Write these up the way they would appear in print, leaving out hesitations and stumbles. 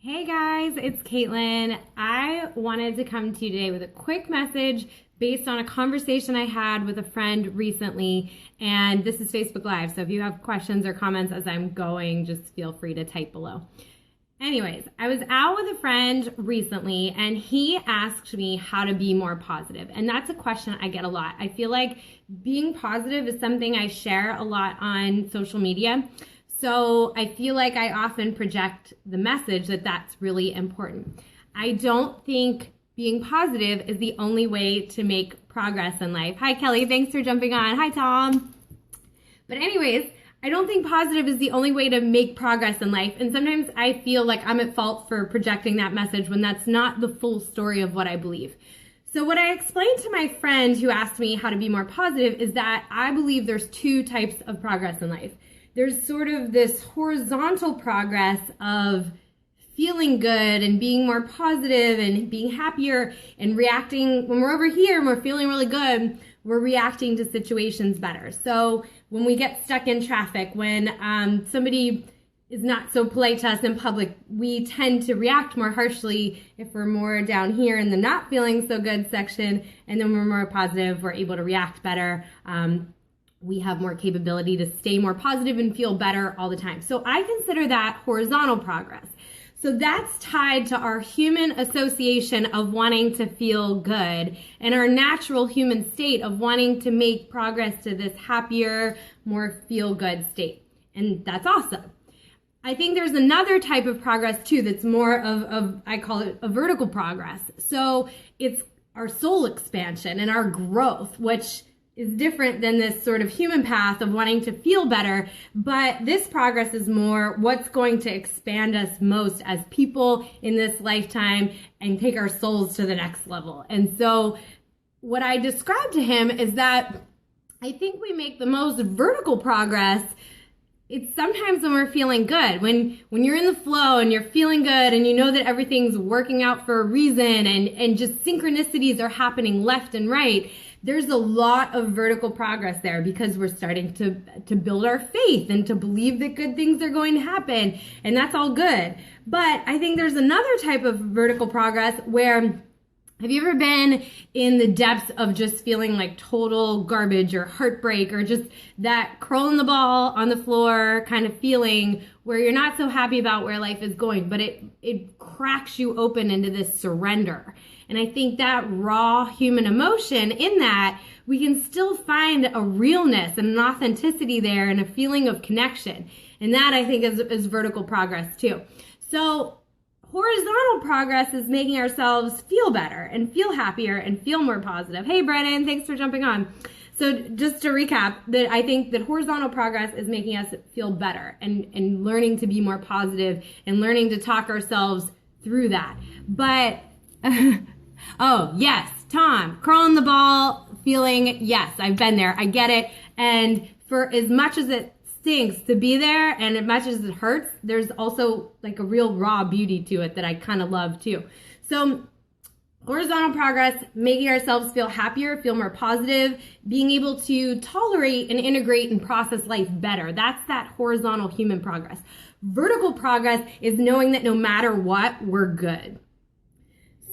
Hey guys, it's Katelyn. I wanted to come to you today with a quick message based on a conversation I had with a friend recently, and this is Facebook Live, so if you have questions or comments as I'm going, just feel free to type below. Anyways, I was out with a friend recently and he asked me how to be more positive, and that's a question I get a lot. I feel like being positive is something I share a lot on social media. So I feel like I often project the message that that's really important. I don't think being positive is the only way to make progress in life. Hi, Kelly. Thanks for jumping on. Hi, Tom. But anyways, I don't think positive is the only way to make progress in life. And sometimes I feel like I'm at fault for projecting that message when that's not the full story of what I believe. So what I explained to my friend who asked me how to be more positive is that I believe there's two types of progress in life. There's sort of this horizontal progress of feeling good and being more positive and being happier and reacting. When we're over here and we're feeling really good, we're reacting to situations better. So when we get stuck in traffic, when somebody is not so polite to us in public, we tend to react more harshly if we're more down here in the not feeling so good section. And then when we're more positive, we're able to react better. We have more capability to stay more positive and feel better all the time. So I consider that horizontal progress. So that's tied to our human association of wanting to feel good and our natural human state of wanting to make progress to this happier, more feel-good state. And that's awesome. I think there's another type of progress too that's more of I call it a vertical progress. So it's our soul expansion and our growth, which is different than this sort of human path of wanting to feel better, but this progress is more what's going to expand us most as people in this lifetime and take our souls to the next level. And so what I described to him is that I think we make the most vertical progress. It's sometimes when we're feeling good, when you're in the flow and you're feeling good and you know that everything's working out for a reason and just synchronicities are happening left and right. There's a lot of vertical progress there because we're starting to build our faith and to believe that good things are going to happen, and that's all good. But I think there's another type of vertical progress where, have you ever been in the depths of just feeling like total garbage or heartbreak or just that curling the ball on the floor kind of feeling where you're not so happy about where life is going, but it cracks you open into this surrender. And I think that raw human emotion in that, we can still find a realness and an authenticity there and a feeling of connection. And that I think is vertical progress too. So horizontal progress is making ourselves feel better and feel happier and feel more positive. Hey, Brennan, thanks for jumping on. So just to recap, that I think that horizontal progress is making us feel better and learning to be more positive and learning to talk ourselves through that. But, oh, yes, Tom, curling the ball, feeling, yes, I've been there. I get it. And for as much as it stinks to be there and as much as it hurts, there's also like a real raw beauty to it that I kind of love too. So horizontal progress, making ourselves feel happier, feel more positive, being able to tolerate and integrate and process life better. That's that horizontal human progress. Vertical progress is knowing that no matter what, we're good.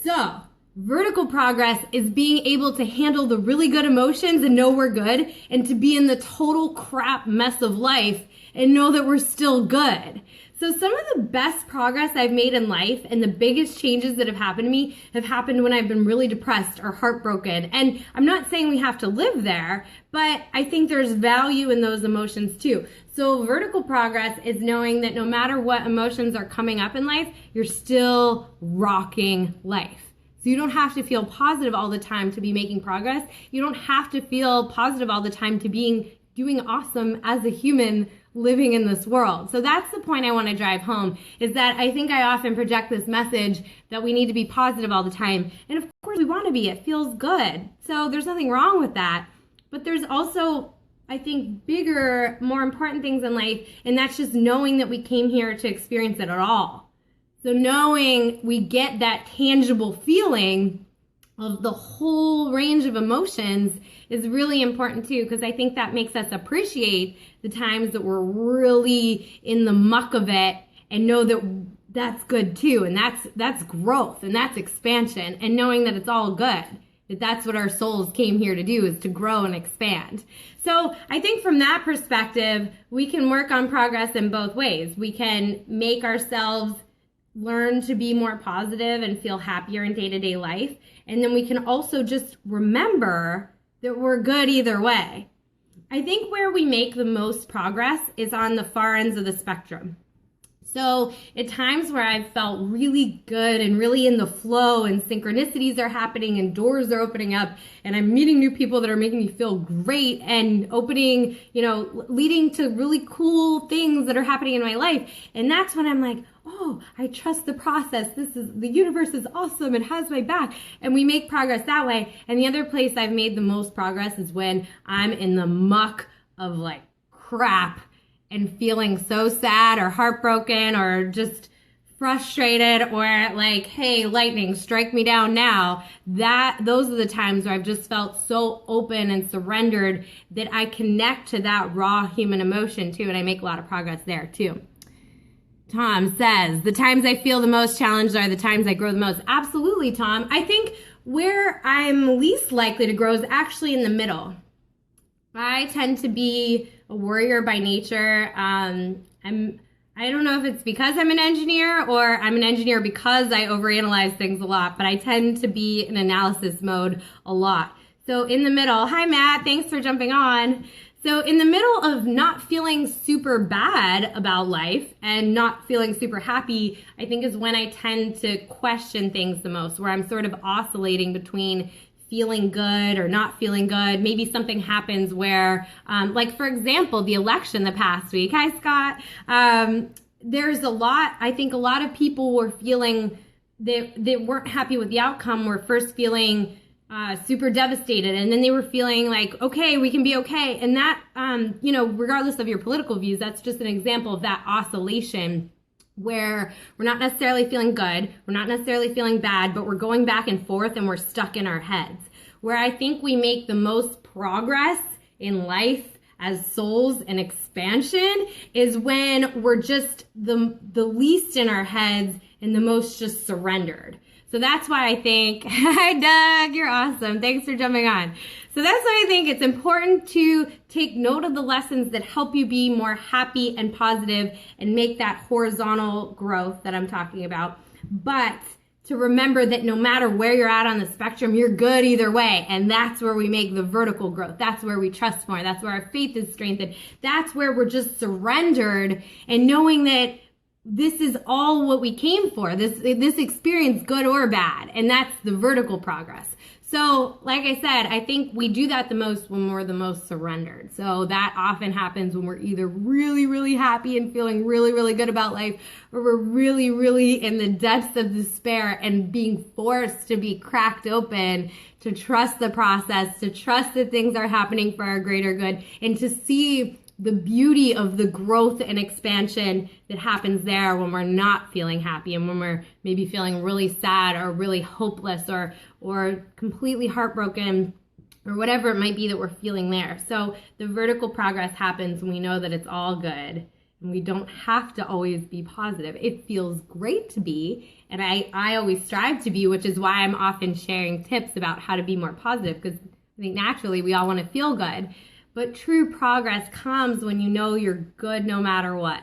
So vertical progress is being able to handle the really good emotions and know we're good, and to be in the total crap mess of life and know that we're still good. So some of the best progress I've made in life and the biggest changes that have happened to me have happened when I've been really depressed or heartbroken. And I'm not saying we have to live there, but I think there's value in those emotions too. So vertical progress is knowing that no matter what emotions are coming up in life, you're still rocking life. So you don't have to feel positive all the time to be making progress. You don't have to feel positive all the time to doing awesome as a human living in this world. So that's the point I want to drive home, is that I think I often project this message that we need to be positive all the time. And of course we want to be. It feels good. So there's nothing wrong with that. But there's also, I think, bigger, more important things in life, and that's just knowing that we came here to experience it at all. So knowing we get that tangible feeling of the whole range of emotions is really important too, because I think that makes us appreciate the times that we're really in the muck of it and know that that's good too. And that's growth and that's expansion, and knowing that it's all good. That's what our souls came here to do, is to grow and expand. So I think from that perspective, we can work on progress in both ways. We can make ourselves learn to be more positive and feel happier in day-to-day life. And then we can also just remember that we're good either way. I think where we make the most progress is on the far ends of the spectrum. So at times where I've felt really good and really in the flow, and synchronicities are happening and doors are opening up, and I'm meeting new people that are making me feel great and opening, leading to really cool things that are happening in my life. And that's when I'm like, oh, I trust the process. The universe is awesome and has my back. And we make progress that way. And the other place I've made the most progress is when I'm in the muck of like crap and feeling so sad or heartbroken or just frustrated, or like, hey, lightning, strike me down now. Those are the times where I've just felt so open and surrendered that I connect to that raw human emotion too, and I make a lot of progress there too. Tom says, the times I feel the most challenged are the times I grow the most. Absolutely, Tom. I think where I'm least likely to grow is actually in the middle. I tend to be a warrior by nature. I don't know if it's because I'm an engineer or I'm an engineer because I overanalyze things a lot, but I tend to be in analysis mode a lot. So in the middle, hi Matt, thanks for jumping on. So in the middle of not feeling super bad about life and not feeling super happy, I think is when I tend to question things the most, where I'm sort of oscillating between feeling good or not feeling good. Maybe something happens where, like for example, the election the past week. Hi, Scott. There's I think a lot of people were feeling, they weren't happy with the outcome, were first feeling super devastated. And then they were feeling like, okay, we can be okay. And that, regardless of your political views, that's just an example of that oscillation, where we're not necessarily feeling good, we're not necessarily feeling bad, but we're going back and forth and we're stuck in our heads. Where I think we make the most progress in life as souls and expansion is when we're just the least in our heads and the most just surrendered. So that's why I think, hi Doug, you're awesome. Thanks for jumping on. So that's why I think it's important to take note of the lessons that help you be more happy and positive and make that horizontal growth that I'm talking about. But to remember that no matter where you're at on the spectrum, you're good either way. And that's where we make the vertical growth. That's where we trust more. That's where our faith is strengthened. That's where we're just surrendered and knowing that this is all what we came for, this experience, good or bad. And that's the vertical progress. So like I said, I think we do that the most when we're the most surrendered. So that often happens when we're either really, really happy and feeling really, really good about life, or we're really, really in the depths of despair and being forced to be cracked open, to trust the process, to trust that things are happening for our greater good, and to see the beauty of the growth and expansion that happens there when we're not feeling happy and when we're maybe feeling really sad or really hopeless or completely heartbroken or whatever it might be that we're feeling there. So the vertical progress happens when we know that it's all good and we don't have to always be positive. It feels great to be, and I always strive to be, which is why I'm often sharing tips about how to be more positive, because I think naturally we all want to feel good. But true progress comes when you know you're good no matter what.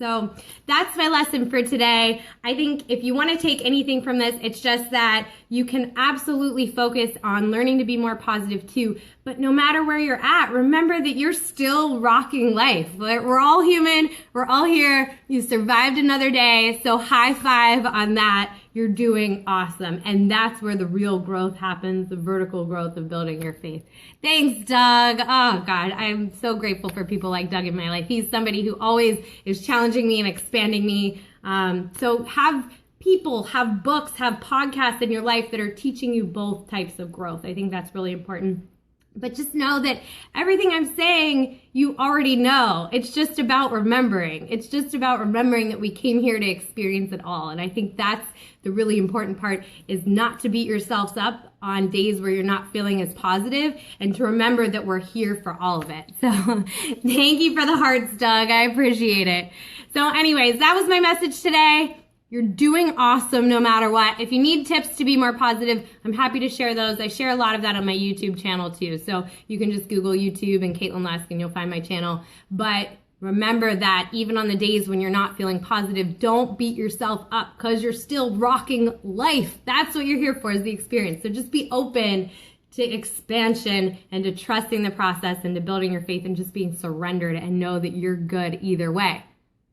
So that's my lesson for today. I think if you want to take anything from this, it's just that you can absolutely focus on learning to be more positive too. But no matter where you're at, remember that you're still rocking life. We're all human. We're all here. You survived another day. So high five on that. You're doing awesome. And that's where the real growth happens, the vertical growth of building your faith. Thanks, Doug. Oh, God, I'm so grateful for people like Doug in my life. He's somebody who always is challenging me and expanding me. So have people, have books, have podcasts in your life that are teaching you both types of growth. I think that's really important. But just know that everything I'm saying, you already know. It's just about remembering. It's just about remembering that we came here to experience it all. And I think that's the really important part, is not to beat yourselves up on days where you're not feeling as positive, and to remember that we're here for all of it. So thank you for the hearts, Doug. I appreciate it. So anyways, that was my message today. You're doing awesome no matter what. If you need tips to be more positive, I'm happy to share those. I share a lot of that on my YouTube channel too. So you can just Google YouTube and Katelyn Lesk and you'll find my channel. But remember that even on the days when you're not feeling positive, don't beat yourself up because you're still rocking life. That's what you're here for, is the experience. So just be open to expansion and to trusting the process and to building your faith and just being surrendered and know that you're good either way.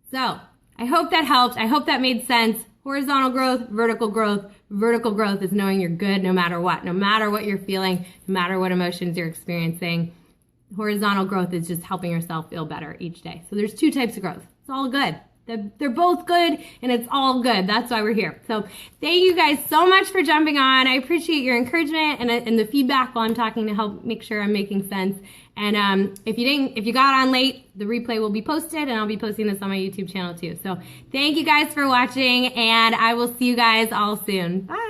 So I hope that helped. I hope that made sense. Horizontal growth, vertical growth. Vertical growth is knowing you're good no matter what you're feeling, no matter what emotions you're experiencing. Horizontal growth is just helping yourself feel better each day. So there's two types of growth. It's all good. They're both good and it's all good. That's why we're here. So thank you guys so much for jumping on. I appreciate your encouragement and the feedback while I'm talking to help make sure I'm making sense. And if you got on late, the replay will be posted and I'll be posting this on my YouTube channel too. So thank you guys for watching and I will see you guys all soon. Bye.